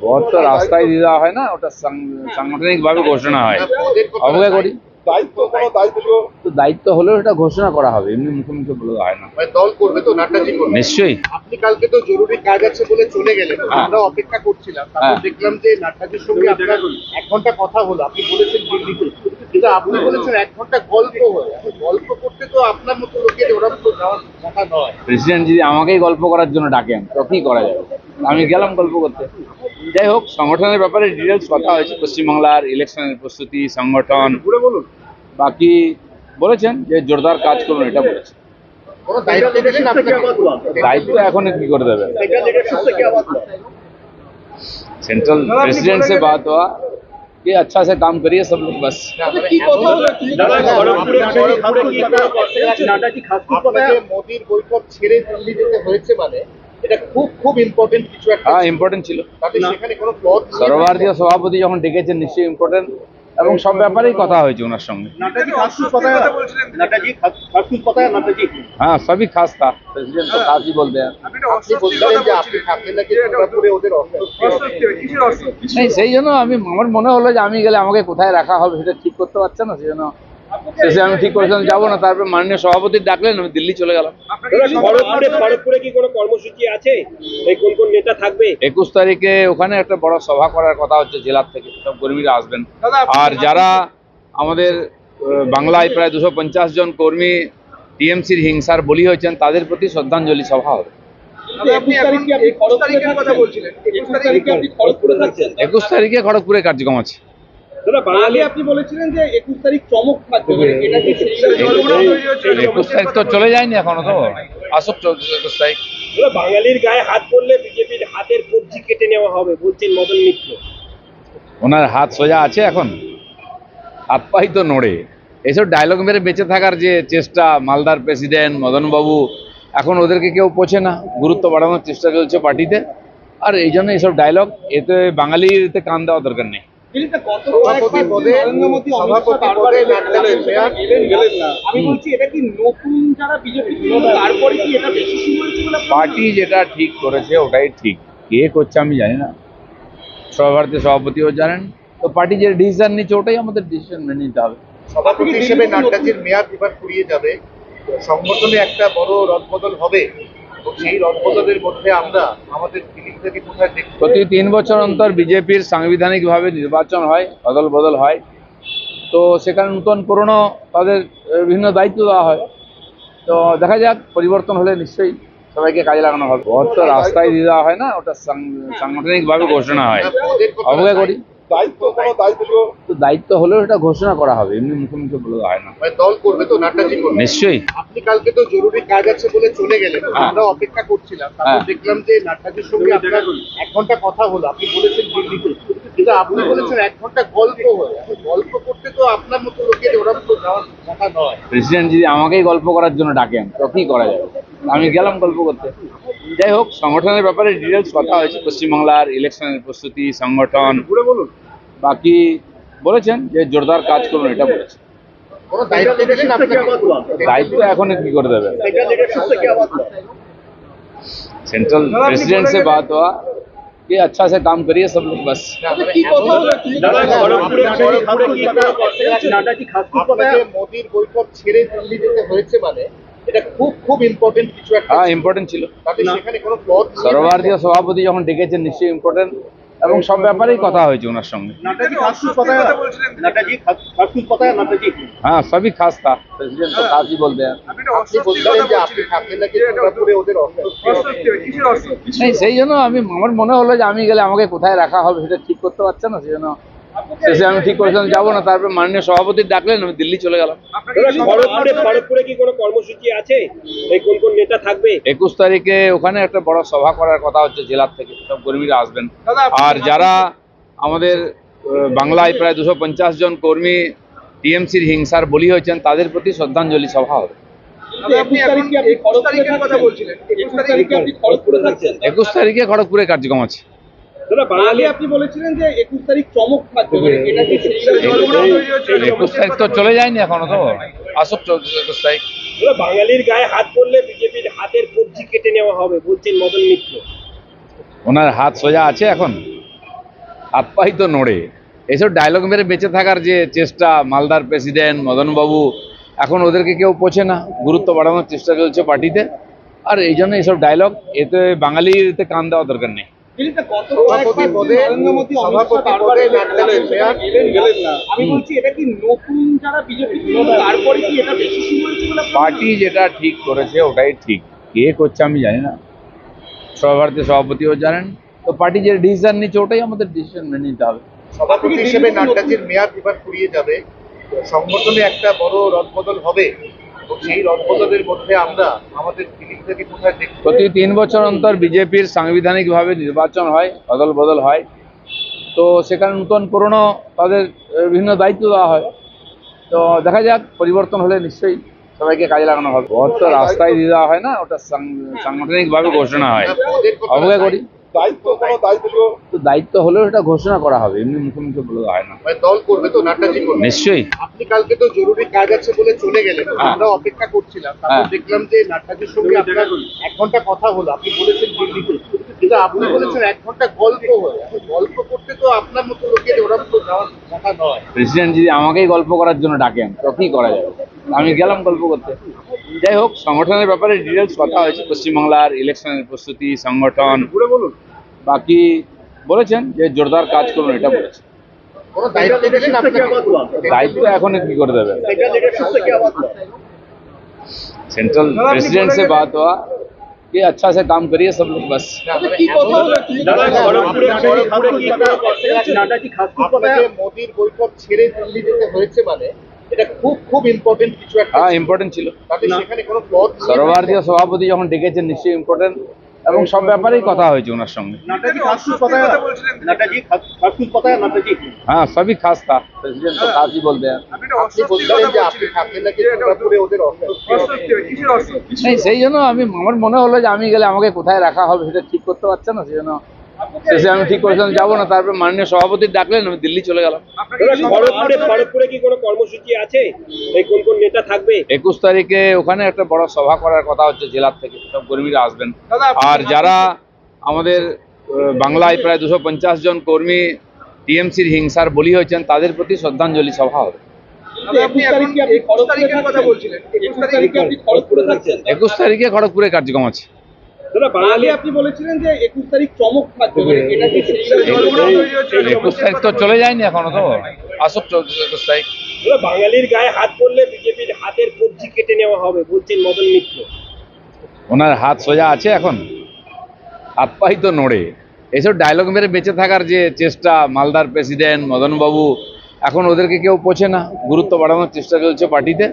Vote তো রাস্তায় দিয়ে দেওয়া হয় না, ওটা সাংগঠনিকভাবে ঘোষণা হয়, অবজ্ঞা করি। দায়িত্ব হলেও এটা ঘোষণা করা হবে, এমনি মুখে মুখে বলে হয় না। দল করবে তো নাট্যাজি করবে নিশ্চয়ই। আপনি কালকে তো জরুরি কাজ আছে বলে চলে গেলেন, আমরা অপেক্ষা করছিলাম, তারপর দেখলাম যে নাট্যাজির সঙ্গে আপনার 1 ঘন্টা কথা হলো, আপনি বলেছেন দিল্লিতে, কিন্তু আপনি বলেছেন 1 ঘন্টা গল্প হলো। গল্প করতে তো আপনার মতো লোকের ওরকম তো যাওয়ার কথা নয়। প্রেসিডেন্ট যদি আমাকেই গল্প করার জন্য ডাকেন তো কি করা যাবে, আমি গেলাম গল্প করতে। যাই হোক, সংগঠনের ব্যাপারে ডিটেলস কথা হয়েছে, পশ্চিমবাংলার ইলেকশনের প্রস্তুতি, সংগঠন, বাকি বলেছেন যে জোরদার কাজ করুন, এটা বলেছেন। কোনো দায়িত্ব দিয়েছেন আপনাকে? দায়িত্ব এখন কি করে দেবে, सेंट्रल प्रेसिडेंट से बात हुआ कि अच्छा से काम करिए सब लोग, बस। মোদির বৈঠক ছেড়ে দিল্লি যেতে হয়েছে, মানে এটা খুব খুব ইম্পর্টেন্ট কিছু একটা। হ্যাঁ, ইম্পর্টেন্ট ছিল। সেখানে কোনো প্লট সর্বভারতীয় সভাপতি যখন ডেকেছেন নিশ্চয়ই ইম্পর্টেন্ট, এবং সব ব্যাপারেই কথা হয়েছে ওনার সঙ্গে। हाँ, सभी खास था, प्रेसिडेंट तो खास ही बोलते हैं। नहीं, সেই জন্য আমার মনে হলো যে আমি গেলে আমাকে কোথায় রাখা হবে সেটা ঠিক করতে পারছে না, সেই জন্য শেষে আমি ঠিক করেছিলাম যাবো না। তারপরে মাননীয় সভাপতি ডাকলেন, আমি দিল্লি চলে গেলাম। খড়গপুরে কি কোনো কর্মসূচি আছে? কোন কোন নেতা থাকবে? 21 তারিখে ওখানে একটা বড় সভা করার কথা হচ্ছে, জেলার থেকে সব কর্মীরা আসবেন। আর যারা আমাদের বাংলায় প্রায় 250 জন কর্মী টিএমসির হিংসার বলি হয়েছেন, তাদের প্রতি শ্রদ্ধাঞ্জলি সভা হবে। 21 তারিখে খড়গপুরে কার্যক্রম আছে। বাঙালি আপনি বলেছিলেন যে 21 তারিখ চমক থাকবে, 21 তারিখ তো চলে যায়নি এখনো, তো আসুক 21 তারিখ। বাঙালির গায়ে হাত পড়লে বিজেপির হাতের কবজি কেটে নেওয়া হবে বলছেন মদন মিত্র। ওনার হাত সোজা আছে এখন, হাত পাই তো নড়ে। এইসব ডায়লগ মেরে বেঁচে থাকার যে চেষ্টা, মালদার প্রেসিডেন্ট মদনবাবু, এখন ওদেরকে কেউ পোছে না, গুরুত্ব বাড়ানোর চেষ্টা চলছে পার্টিতে। আর এই জন্য এইসব ডায়লগ, এতে বাঙালির এতে কান দেওয়া দরকার নেই। পার্টি যেটা ঠিক করেছে ওটাই ঠিক, কে করছে আমি জানি না, সর্বভারতীয় সভাপতিও জানেন। তো পার্টি যে ডিসিশন নিচ্ছে ওটাই আমাদের ডিসিশন মেনে নিতে হবে। সভাপতি হিসেবে নাড্ডাজির মেয়াদ এবার ফুরিয়ে যাবে, সংগঠনে একটা বড় রদবদল হবে, সেই রদবদলের মধ্যে আমরা আমাদের ফিলিংটাকে কোথায় দেখব? প্রতি 3 বছর অন্তর বিজেপির সাংবিধানিকভাবে নির্বাচন হয়, অদল বদল হয়, তো সেখানে নূতন পুরনো তাদের বিভিন্ন দায়িত্ব দেওয়া হয়। তো দেখা যাক, পরিবর্তন হলে নিশ্চয়ই সবাইকে কাজে লাগানো হবে। ভোট তো রাস্তায় দিয়ে দেওয়া হয় না, ওটা সাংগঠনিকভাবে ঘোষণা হয়, অবজ্ঞা করি। দায়িত্ব হলেও এটা ঘোষণা করা হবে, এমনি মুখে মুখে বলে হয় না। দল করবে তো নাট্যাজি করবে? নিশ্চয়ই। আপনি কালকে তো জরুরি কাজ আছে বলে চলে গেলেন, আমরা অপেক্ষা করছিলাম, তারপর দেখলাম যে নাট্যাজির সঙ্গে আপনার 1 ঘন্টা কথা হলো, আপনি বলেছেন দিল্লিতে, কিন্তু আপনি বলেছেন 1 ঘন্টা গল্প হলো। গল্প করতে তো আপনার মতো লোকের ওরকম তো যাওয়ার কথা নয়। প্রেসিডেন্ট যদি আমাকেই গল্প করার জন্য ডাকেন তো কি করা যাবে, আমি গেলাম গল্প করতে। যাই হোক, সংগঠনের ব্যাপারে ডিটেলস কথা হয়েছে, পশ্চিমবাংলার ইলেকশনের প্রস্তুতি, সংগঠন, বাকি বলেছেন যে জোরদার কাজ করুন, এটা বলেছেন। কোনো দায়িত্ব দিয়েছেন আপনাকে? दायित्व এখন কি করে দেবে, सेंट्रल प्रेसिडेंट से बात हुआ कि अच्छा से काम करिए सब लोग, बस। মোদির বৈঠক ছেড়ে দিল্লি যেতে হয়েছে, মানে এটা খুব খুব ইম্পর্টেন্ট কিছু একটা। হ্যাঁ, ইম্পর্টেন্ট ছিল। সেখানে কোনো প্লট সর্বভারতীয় সভাপতি যখন ডেকেছেন নিশ্চয়ই ইম্পর্টেন্ট, এবং সব ব্যাপারেই কথা হয়েছে ওনার সঙ্গে। हाँ, सभी खास था, प्रेसिडेंट तो खास ही बोलते हैं। नहीं, সেই জন্য আমার মনে হলো যে আমি গেলে আমাকে কোথায় রাখা হবে সেটা ঠিক করতে পারছে না, সেই জন্য শেষে আমি ঠিক করেছিলাম যাবো না। তারপরে মাননীয় সভাপতি ডাকলেন, আমি দিল্লি চলে গেলাম। খড়গপুরে কি কোনো কর্মসূচি আছে? কোন কোন নেতা থাকবে? 21 তারিখে ওখানে একটা বড় সভা করার কথা হচ্ছে, জেলার থেকে সব কর্মীরা আসবেন। আর যারা আমাদের বাংলায় প্রায় 250 জন কর্মী টিএমসির হিংসার বলি হয়েছেন, তাদের প্রতি শ্রদ্ধাঞ্জলি সভা হবে। 21 তারিখে খড়গপুরে কার্যক্রম আছে। বাঙালি আপনি বলেছিলেন যে 21 তারিখ চমক থাকবে, 21 তারিখ তো চলে যায়নি এখনো, তো আসুক 21 তারিখ। বাঙালির গায়ে হাত পড়লে বিজেপির হাতের কবজি কেটে নেওয়া হবে বলছেন মদন মিত্র। ওনার হাত সোজা আছে এখন, হাত পাই তো নড়ে। এইসব ডায়লগ মেরে বেঁচে থাকার যে চেষ্টা, মালদার প্রেসিডেন্ট মদনবাবু, এখন ওদেরকে কেউ পোছে না, গুরুত্ব বাড়ানোর চেষ্টা চলছে পার্টিতে। আর এই জন্য এইসব ডায়লগ, এতে বাঙালির এতে কান দেওয়া দরকার নেই। সভাপতি পদে নাড্ডাকে মেয়াদ আমি বলছি এটা কি নতুন যারা বিজেপি তারপরে কি এটা বেশি শুরু হয়েছে বলে পার্টি যেটা ঠিক করেছে ওটাই ঠিক, কে করছে আমি জানি না, সর্বভারতীয় সভাপতিও জানেন। তো পার্টি যে ডিসিশন নিচ্ছে ওটাই আমাদের ডিসিশন মেনে নিতে হবে। সভাপতি হিসেবে নাড্ডাজির মেয়াদ এবার ফুরিয়ে যাবে, সংগঠনে একটা বড় রদবদল হবে, এবং সেই রদবদলের মধ্যে আমরা আমাদের ফিলিংটাকে কোথায় দেখব? প্রতি 3 বছর অন্তর বিজেপির সাংবিধানিকভাবে নির্বাচন হয়, অদল বদল হয়। তো সেখানে নতুন পুরনো তাদের বিভিন্ন দায়িত্ব দেওয়া হয়। তো দেখা যাক, পরিবর্তন হলে নিশ্চয়ই সবাইকে কাজে লাগানো হবে। ভোট তো রাস্তায় দিয়ে দেওয়া হয় না, ওটা সাংগঠনিকভাবে ঘোষণা হয়। পদের কথা অবজ্ঞা করি। দায়িত্ব তো দায়িত্ব হলেও এটা ঘোষণা করা হবে, এমনি মুখে মুখে বলে দেওয়া হয় না। মানে দল করবে তো, নাড্ডাজি করবে। নিশ্চয়ই। আপনি কালকে তো জরুরি কাজ আছে বলে চলে গেলেন, হ্যাঁ। আমরা অপেক্ষা করছিলাম। তারপর হ্যাঁ। দেখলাম যে নাড্ডাজির সঙ্গে আপনার 1 ঘন্টা কথা হলো, আপনি বলেছেন দিল্লিতে, কিন্তু আপনি বলেছেন 1 ঘন্টা গল্প হয়। এখন গল্প করতে তো আপনার মতো লোকের ওরকম তো যাওয়ার কথা নয়। প্রেসিডেন্ট যদি আমাকেই গল্প করার জন্য ডাকেন তো কি করা যাবে, আমি গেলাম গল্প করতে। যাই হোক, সংগঠনের ব্যাপারে ডিটেলস কথা হয়েছে, পশ্চিমবাংলার ইলেকশনের প্রস্তুতি, সংগঠন, বাকি বলেছেন যে জোরদার কাজ করুন, এটা বলেছেন। কোনো দায়িত্ব দিলেন আপনাকে? দায়িত্ব এখন কি করে দেবে, सेंट्रल प्रेसिडेंट से बात हुआ कि अच्छा से काम करिए सब लोग, बस। আপনাকে মোদির বৈঠক ছেড়ে দিল্লি যেতে হয়েছে, মানে এটা খুব খুব ইম্পর্টেন্ট কিছু একটা। হ্যাঁ, ইম্পর্টেন্ট ছিল। তাতে সেখানে কোনো পদ নিয়ে- সর্বভারতীয় সভাপতি যখন ডেকেছেন নিশ্চয়ই ইম্পর্টেন্ট, এবং সব ব্যাপারেই কথা হয়েছে ওনার সঙ্গে। हाँ, सभी खास था, प्रेसिडेंट तो खास ही बोलते हैं। আপনি বলছিলেন যে আপনি থাকলে নাকি দুর্গাপুরে ওদের অস্বস্তি হবে। नहीं, সেই জন্য আমার মনে হলো যে আমি গেলে আমাকে কোথায় রাখা হবে সেটা ঠিক করতে পারছে না, সেই জন্য শেষে আমি ঠিক করেছিলাম যাবো না। তারপর মাননীয় সভাপতি ডাকলেন, আমি দিল্লি চলে গেলাম। খড়গপুরে কি কোনো কর্মসূচি আছে? এই কোন কোন নেতা থাকবে? 21 তারিখে ওখানে একটা বড় সভা করার কথা হচ্ছে, জেলার থেকে সব কর্মীরা আসবেন। আর যারা আমাদের বাংলায় প্রায় 250 জন কর্মী টিএমসির হিংসার বলি হয়েছেন, তাদের প্রতি শ্রদ্ধাঞ্জলি সভা হবে। 21 তারিখে খড়গপুরে কার্যক্রম আছে। বাঙালি আপনি বলেছিলেন যে 21 তারিখ চমক থাকবে, এটা কি 21 তারিখ তো চলে যায়নি এখনো, তো আসুক 21 তারিখ। বাঙালির গায়ে হাত পড়লে বিজেপির হাতের কবজি কেটে নেওয়া হবে বলছেন মদন মিত্র। ওনার হাত সোজা আছে এখন, হাত পাই তো নড়ে। এইসব ডায়লগ মেরে বেঁচে থাকার যে চেষ্টা, মালদার প্রেসিডেন্ট মদনবাবু, এখন ওদেরকে কেউ পোছে না, গুরুত্ব বাড়ানোর চেষ্টা চলছে পার্টিতে।